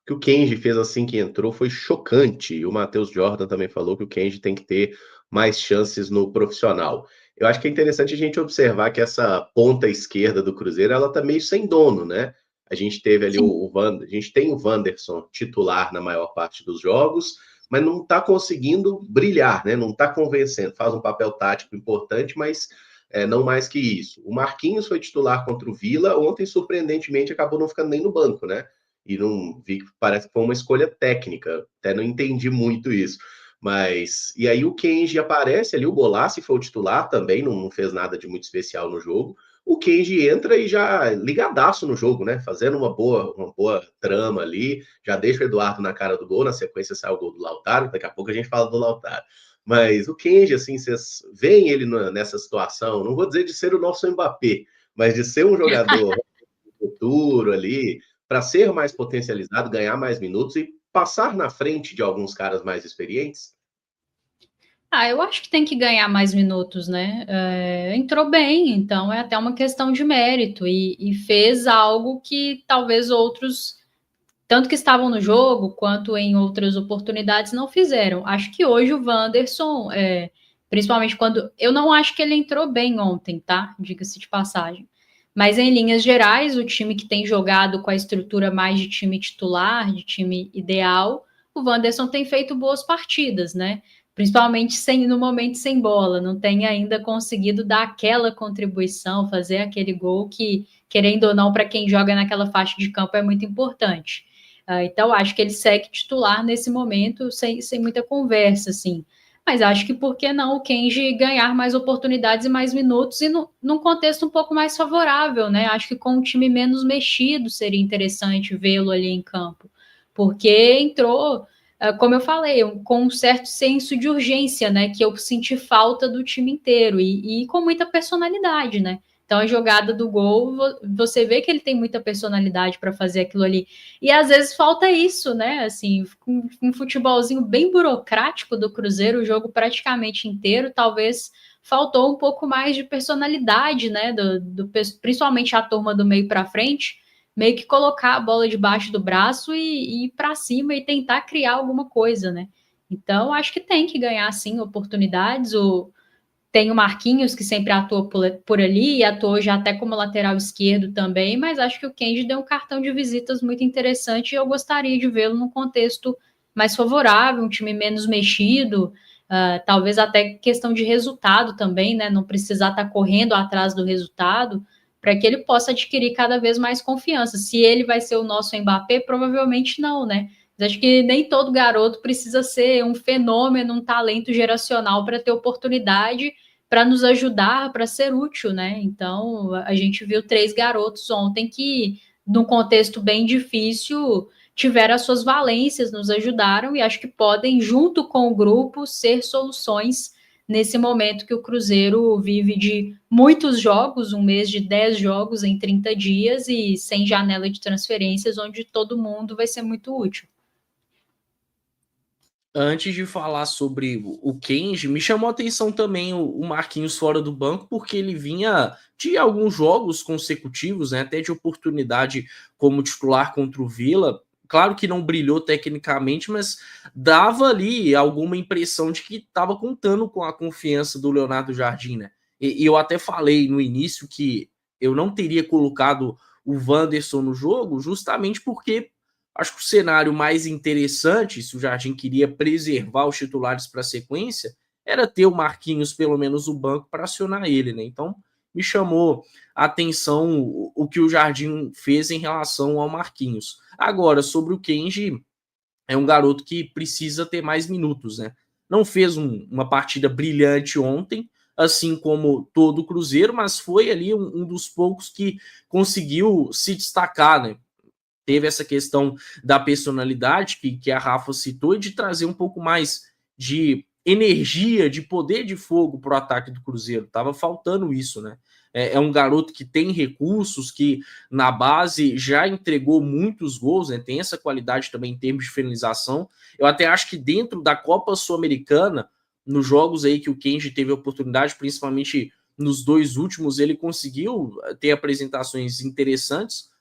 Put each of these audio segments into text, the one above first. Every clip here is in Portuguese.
que o Kenji fez assim que entrou foi chocante. E o Matheus Jordan também falou que o Kenji tem que ter mais chances no profissional. Eu acho que é interessante a gente observar que essa ponta esquerda do Cruzeiro, ela tá meio sem dono, né? A gente teve ali Sim. a gente tem o Wanderson titular na maior parte dos jogos, mas não está conseguindo brilhar, né? Não está convencendo. Faz um papel tático importante, mas não mais que isso. O Marquinhos foi titular contra o Vila, ontem, surpreendentemente, acabou não ficando nem no banco, né? E não vi que parece que foi uma escolha técnica, até não entendi muito isso. Mas, e aí o Kenji aparece ali, o Bolassi foi o titular também, não fez nada de muito especial no jogo. O Kenji entra e já ligadaço no jogo, né? Fazendo uma boa trama ali, já deixa o Eduardo na cara do gol, na sequência sai o gol do Lautaro, daqui a pouco a gente fala do Lautaro. Mas o Kenji, assim, vocês veem ele nessa situação, não vou dizer de ser o nosso Mbappé, mas de ser um jogador futuro ali, para ser mais potencializado, ganhar mais minutos e passar na frente de alguns caras mais experientes? Eu acho que tem que ganhar mais minutos, né? Entrou bem, então é até uma questão de mérito e fez algo que talvez outros, tanto que estavam no jogo quanto em outras oportunidades, não fizeram. Acho que hoje o Wanderson, principalmente quando. Eu não acho que ele entrou bem ontem, tá? Diga-se de passagem. Mas em linhas gerais, o time que tem jogado com a estrutura mais de time titular, de time ideal, o Wanderson tem feito boas partidas, né? Principalmente no momento sem bola, não tem ainda conseguido dar aquela contribuição, fazer aquele gol que, querendo ou não, para quem joga naquela faixa de campo é muito importante. Então, acho que ele segue titular nesse momento, sem muita conversa, assim. Mas acho que por que não o Kenji ganhar mais oportunidades e mais minutos e num contexto um pouco mais favorável, né? Acho que com um time menos mexido seria interessante vê-lo ali em campo. Porque entrou, como eu falei, com um certo senso de urgência, né? Que eu senti falta do time inteiro e com muita personalidade, né? Então, a jogada do gol, você vê que ele tem muita personalidade para fazer aquilo ali. E às vezes falta isso, né? Assim, um futebolzinho bem burocrático do Cruzeiro, o jogo praticamente inteiro, talvez faltou um pouco mais de personalidade, né? Principalmente a turma do meio para frente, meio que colocar a bola debaixo do braço e ir para cima e tentar criar alguma coisa, né? Então, acho que tem que ganhar, sim, oportunidades. Tem o Marquinhos, que sempre atua por ali, e atuou já até como lateral esquerdo também, mas acho que o Kenji deu um cartão de visitas muito interessante e eu gostaria de vê-lo num contexto mais favorável, um time menos mexido, talvez até questão de resultado também, né? Não precisar estar correndo atrás do resultado, para que ele possa adquirir cada vez mais confiança. Se ele vai ser o nosso Mbappé, provavelmente não, né? Mas acho que nem todo garoto precisa ser um fenômeno, um talento geracional para ter oportunidade para nos ajudar, para ser útil, né? Então, a gente viu 3 garotos ontem que, num contexto bem difícil, tiveram as suas valências, nos ajudaram e acho que podem, junto com o grupo, ser soluções nesse momento que o Cruzeiro vive de muitos jogos, um mês de 10 jogos em 30 dias e sem janela de transferências, onde todo mundo vai ser muito útil. Antes de falar sobre o Kenji, me chamou a atenção também o Marquinhos fora do banco, porque ele vinha de alguns jogos consecutivos, né, até de oportunidade como titular contra o Vila. Claro que não brilhou tecnicamente, mas dava ali alguma impressão de que estava contando com a confiança do Leonardo Jardim, né? E eu até falei no início que eu não teria colocado o Wanderson no jogo, justamente porque acho que o cenário mais interessante, se o Jardim queria preservar os titulares para a sequência, era ter o Marquinhos, pelo menos, o banco para acionar ele, né? Então, me chamou a atenção o que o Jardim fez em relação ao Marquinhos. Agora, sobre o Kenji, é um garoto que precisa ter mais minutos, né? Não fez uma partida brilhante ontem, assim como todo o Cruzeiro, mas foi ali um dos poucos que conseguiu se destacar, né? Teve essa questão da personalidade que a Rafa citou e de trazer um pouco mais de energia, de poder de fogo para o ataque do Cruzeiro. Tava faltando isso, né? É um garoto que tem recursos, que na base já entregou muitos gols, né? Tem essa qualidade também em termos de finalização. Eu até acho que dentro da Copa Sul-Americana, nos jogos aí que o Kenji teve a oportunidade, principalmente nos 2 últimos, ele conseguiu ter apresentações interessantes.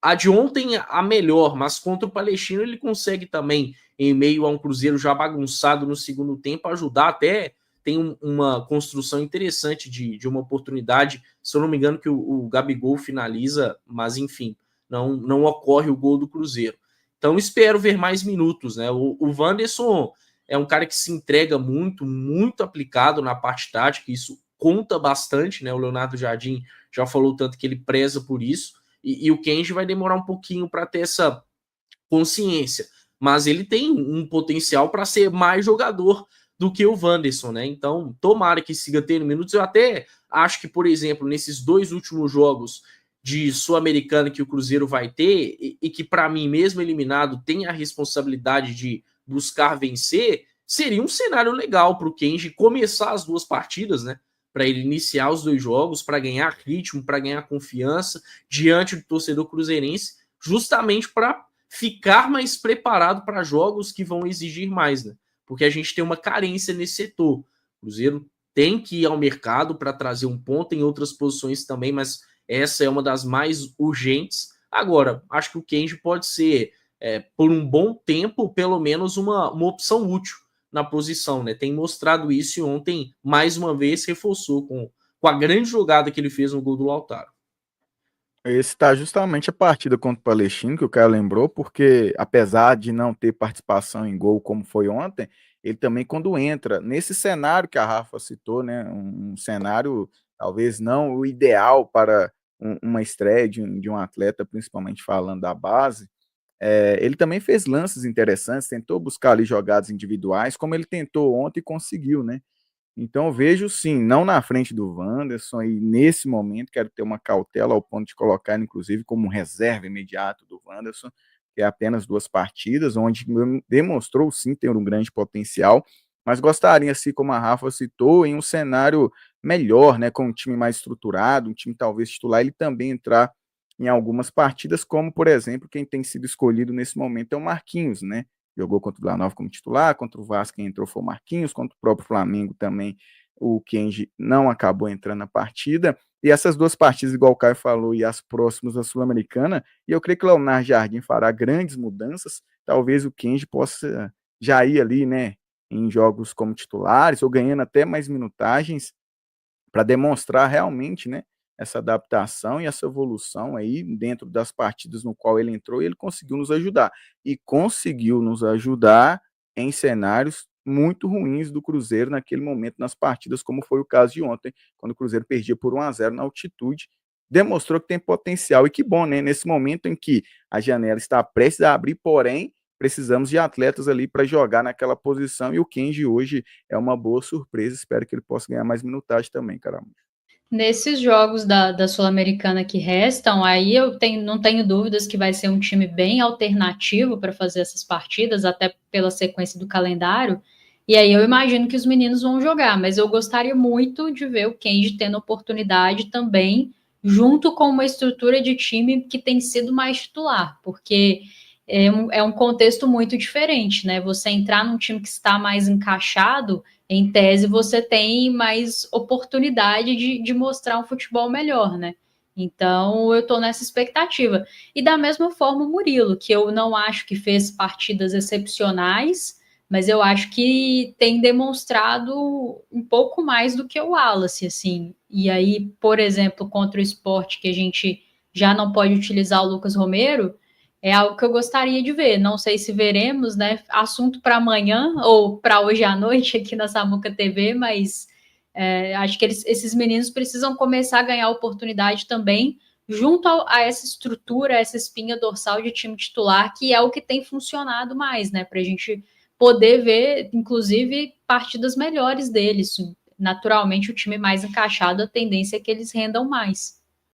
a de ontem a melhor, mas contra o Palestino ele consegue também, em meio a um Cruzeiro já bagunçado no segundo tempo, ajudar até. Tem uma construção interessante de uma oportunidade, se eu não me engano, que o Gabigol finaliza, mas enfim, não ocorre o gol do Cruzeiro. Então espero ver mais minutos, né? O Wanderson é um cara que se entrega muito, muito aplicado na parte tática, isso conta bastante, né? O Leonardo Jardim já falou tanto que ele preza por isso, e o Kenji vai demorar um pouquinho para ter essa consciência, mas ele tem um potencial para ser mais jogador do que o Wanderson, né? Então, tomara que siga tendo minutos. Eu até acho que, por exemplo, nesses 2 últimos jogos de Sul-Americana que o Cruzeiro vai ter, e que, para mim, mesmo eliminado, tem a responsabilidade de buscar vencer, seria um cenário legal para o Kenji começar as 2 partidas, né? Para ele iniciar os 2 jogos, para ganhar ritmo, para ganhar confiança diante do torcedor cruzeirense, justamente para ficar mais preparado para jogos que vão exigir mais, né? Porque a gente tem uma carência nesse setor. O Cruzeiro tem que ir ao mercado para trazer um ponto em outras posições também, mas essa é uma das mais urgentes. Agora, acho que o Kenji pode ser, por um bom tempo, pelo menos uma opção útil na posição, né? Tem mostrado isso e ontem, mais uma vez, reforçou com a grande jogada que ele fez no gol do Lautaro. Esse está justamente a partida contra o Palestino, que o cara lembrou, porque apesar de não ter participação em gol como foi ontem, ele também quando entra nesse cenário que a Rafa citou, né, um cenário talvez não o ideal para uma estreia de um atleta, principalmente falando da base, ele também fez lances interessantes, tentou buscar ali jogadas individuais, como ele tentou ontem e conseguiu, né? Então eu vejo sim, não na frente do Wanderson, e nesse momento quero ter uma cautela ao ponto de colocar ele, inclusive, como um reserva imediato do Wanderson, que é apenas 2 partidas, onde demonstrou sim ter um grande potencial, mas gostaria, assim como a Rafa citou, em um cenário melhor, né, com um time mais estruturado, um time talvez titular, ele também entrar em algumas partidas, como, por exemplo, quem tem sido escolhido nesse momento é o Marquinhos, né? Jogou contra o Vila Nova como titular, contra o Vasco quem entrou foi o Marquinhos, contra o próprio Flamengo também o Kenji não acabou entrando na partida, e essas 2 partidas, igual o Caio falou, e as próximas da Sul-Americana, e eu creio que o Leonardo Jardim fará grandes mudanças, talvez o Kenji possa já ir ali, né, em jogos como titulares, ou ganhando até mais minutagens, para demonstrar realmente, né, essa adaptação e essa evolução aí dentro das partidas no qual ele entrou, e ele conseguiu nos ajudar. E conseguiu nos ajudar em cenários muito ruins do Cruzeiro naquele momento nas partidas, como foi o caso de ontem, quando o Cruzeiro perdia por 1-0 na altitude. Demonstrou que tem potencial, e que bom, né? Nesse momento em que a janela está prestes a abrir, porém, precisamos de atletas ali para jogar naquela posição, e o Kenji hoje é uma boa surpresa. Espero que ele possa ganhar mais minutagem também, caramba. Nesses jogos da Sul-Americana que restam, aí não tenho dúvidas que vai ser um time bem alternativo para fazer essas partidas, até pela sequência do calendário. E aí eu imagino que os meninos vão jogar, mas eu gostaria muito de ver o Kenji tendo oportunidade também, junto com uma estrutura de time que tem sido mais titular, porque é um contexto muito diferente, né? Você entrar num time que está mais encaixado, em tese, você tem mais oportunidade de mostrar um futebol melhor, né? Então, eu estou nessa expectativa. E da mesma forma, o Murilo, que eu não acho que fez partidas excepcionais, mas eu acho que tem demonstrado um pouco mais do que o Wallace, assim. E aí, por exemplo, contra o Sport, que a gente já não pode utilizar o Lucas Romero, é algo que eu gostaria de ver. Não sei se veremos, né? Assunto para amanhã ou para hoje à noite aqui na Samuca TV, mas acho que esses meninos precisam começar a ganhar oportunidade também, junto a essa estrutura, essa espinha dorsal de time titular, que é o que tem funcionado mais, né? Para a gente poder ver, inclusive, partidas melhores deles. Naturalmente, o time mais encaixado, a tendência é que eles rendam mais.